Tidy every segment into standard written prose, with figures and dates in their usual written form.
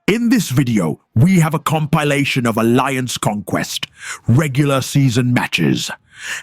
In this video, we have a compilation of Alliance Conquest, regular season matches.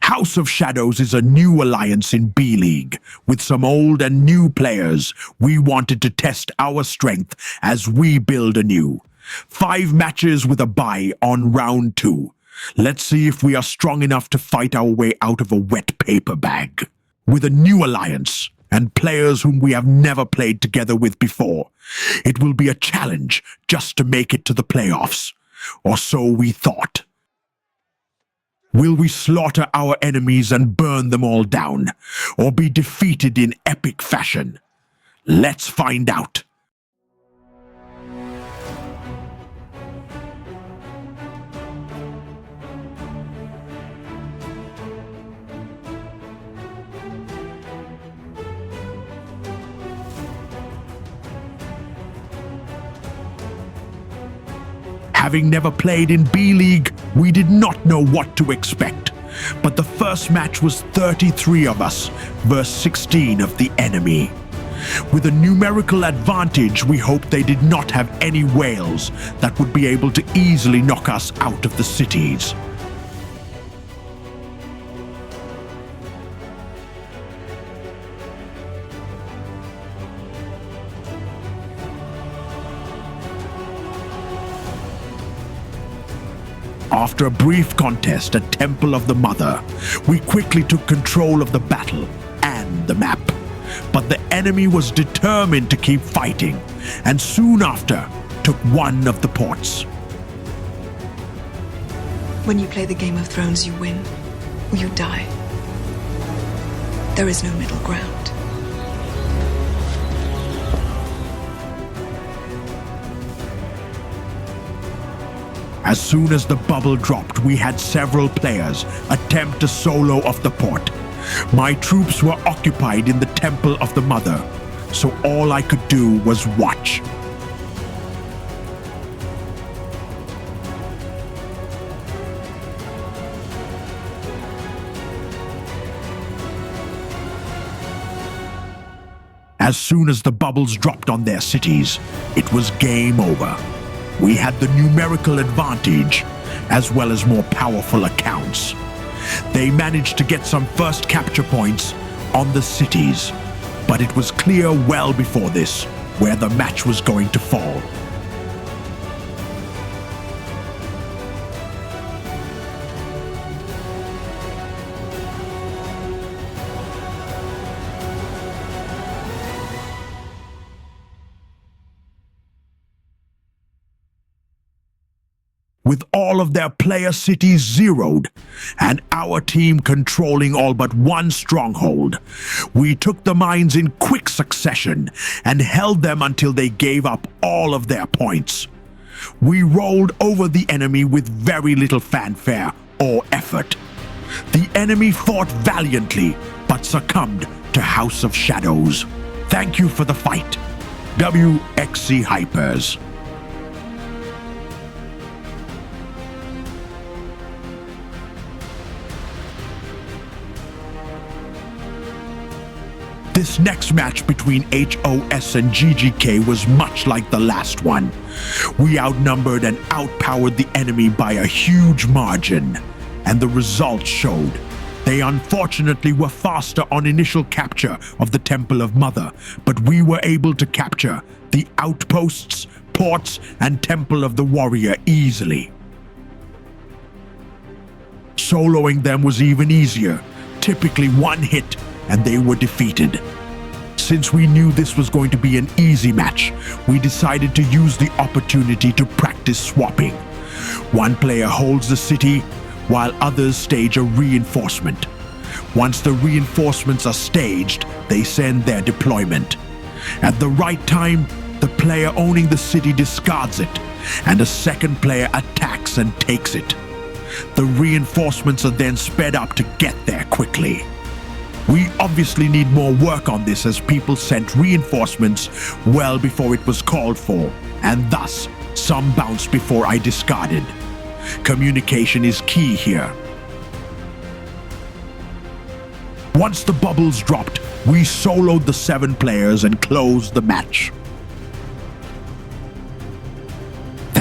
House of Shadows is a new alliance in B-League. With some old and new players, we wanted to test our strength as we build anew. 5 matches with a bye on round 2. Let's see if we are strong enough to fight our way out of a wet paper bag. With a new alliance, and players whom we have never played together with before, it will be a challenge just to make it to the playoffs. Or so we thought. Will we slaughter our enemies and burn them all down, or be defeated in epic fashion? Let's find out. Having never played in B-League, we did not know what to expect. But the first match was 33 of us versus 16 of the enemy. With a numerical advantage, we hoped they did not have any whales that would be able to easily knock us out of the cities. After a brief contest at Temple of the Mother, we quickly took control of the battle and the map. But the enemy was determined to keep fighting, and soon after took one of the ports. When you play the Game of Thrones, you win or you die. There is no middle ground. As soon as the bubble dropped, we had several players attempt a solo of the port. My troops were occupied in the Temple of the Mother, so all I could do was watch. As soon as the bubbles dropped on their cities, it was game over. We had the numerical advantage, as well as more powerful accounts. They managed to get some first capture points on the cities, but it was clear well before this where the match was going to fall. With all of their player cities zeroed, and our team controlling all but one stronghold, we took the mines in quick succession and held them until they gave up all of their points. We rolled over the enemy with very little fanfare or effort. The enemy fought valiantly, but succumbed to House of Shadows. Thank you for the fight, WXC Hypers. This next match between HOS and GGK was much like the last one. We outnumbered and outpowered the enemy by a huge margin, and the results showed. They unfortunately were faster on initial capture of the Temple of Mother, but we were able to capture the outposts, ports, and Temple of the Warrior easily. Soloing them was even easier, typically one hit and they were defeated. Since we knew this was going to be an easy match, we decided to use the opportunity to practice swapping. One player holds the city, while others stage a reinforcement. Once the reinforcements are staged, they send their deployment. At the right time, the player owning the city discards it, and a second player attacks and takes it. The reinforcements are then sped up to get there quickly. We obviously need more work on this, as people sent reinforcements well before it was called for, and thus some bounced before I discarded. Communication is key here. Once the bubbles dropped, we soloed the 7 players and closed the match.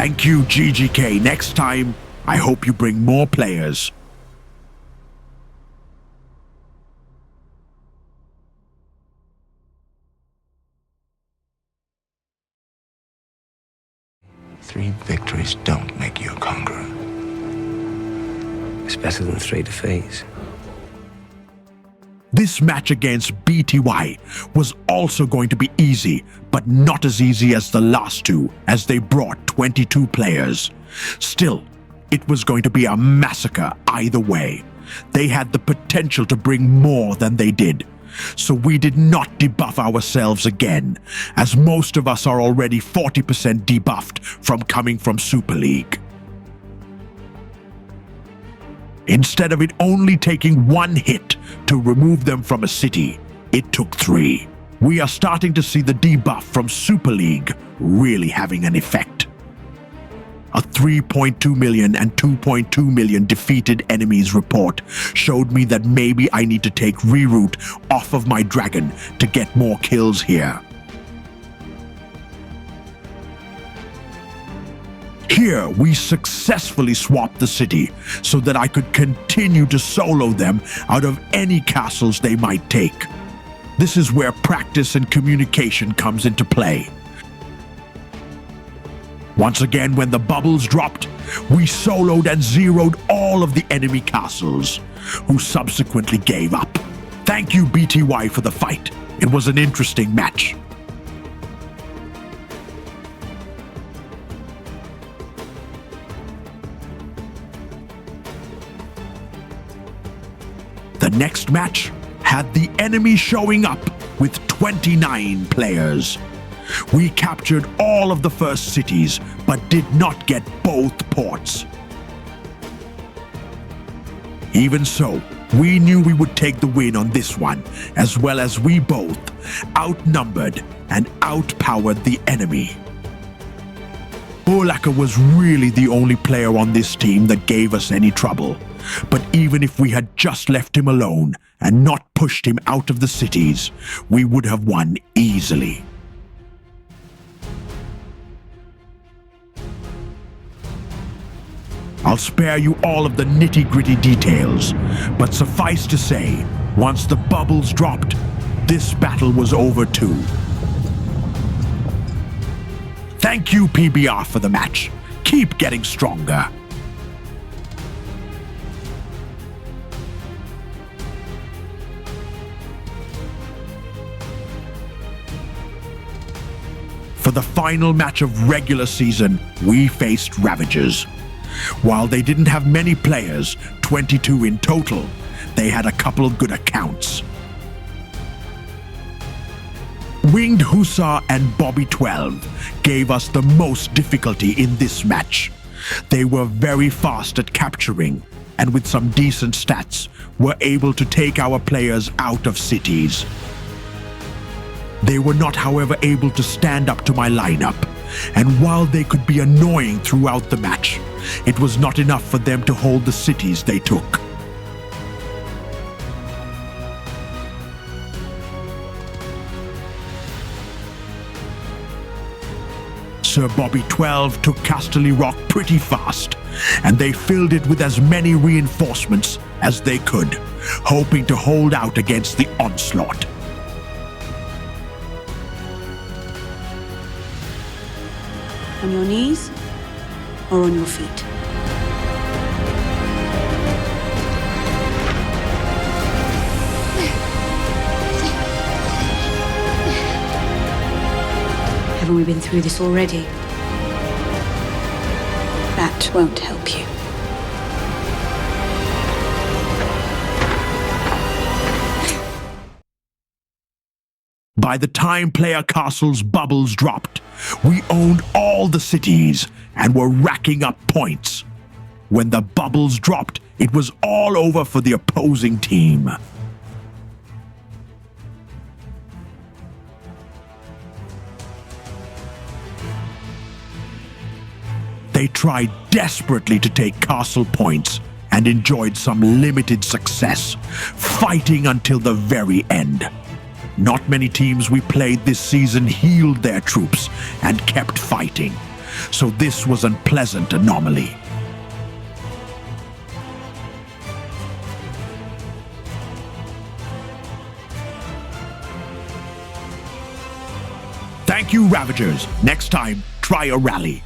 Thank you, GGK. Next time, I hope you bring more players. Three victories don't make you a conqueror. It's better than 3 defeats. This match against BTY was also going to be easy, but not as easy as the last two, as they brought 22 players. Still, it was going to be a massacre either way. They had the potential to bring more than they did. So we did not debuff ourselves again, as most of us are already 40% debuffed from coming from Super League. Instead of it only taking 1 hit to remove them from a city, it took 3. We are starting to see the debuff from Super League really having an effect. A 3.2 million and 2.2 million defeated enemies report showed me that maybe I need to take reroute off of my dragon to get more kills here. Here, we successfully swapped the city so that I could continue to solo them out of any castles they might take. This is where practice and communication comes into play. Once again, when the bubbles dropped, we soloed and zeroed all of the enemy castles, who subsequently gave up. Thank you, BTY, for the fight. It was an interesting match. The next match had the enemy showing up with 29 players. We captured all of the first cities, but did not get both ports. Even so, we knew we would take the win on this one, as well as we both outnumbered and outpowered the enemy. Urlaka was really the only player on this team that gave us any trouble. But even if we had just left him alone and not pushed him out of the cities, we would have won easily. I'll spare you all of the nitty-gritty details, but suffice to say, once the bubbles dropped, this battle was over too. Thank you, PBR, for the match. Keep getting stronger. For the final match of regular season, we faced Ravagers. While they didn't have many players, 22 in total, they had a couple of good accounts. Winged Hussar and Bobby 12 gave us the most difficulty in this match. They were very fast at capturing, and with some decent stats, were able to take our players out of cities. They were not, however, able to stand up to my lineup, and while they could be annoying throughout the match, it was not enough for them to hold the cities they took. Sir Bobby 12 took Casterly Rock pretty fast, and they filled it with as many reinforcements as they could, hoping to hold out against the onslaught. On your knees or on your feet? Haven't we been through this already? That won't help you. By the time Player Castle's bubbles dropped, we owned all the cities and were racking up points. When the bubbles dropped, it was all over for the opposing team. They tried desperately to take castle points and enjoyed some limited success, fighting until the very end. Not many teams we played this season healed their troops and kept fighting, so this was an unpleasant anomaly. Thank you, Ravagers. Next time, try a rally.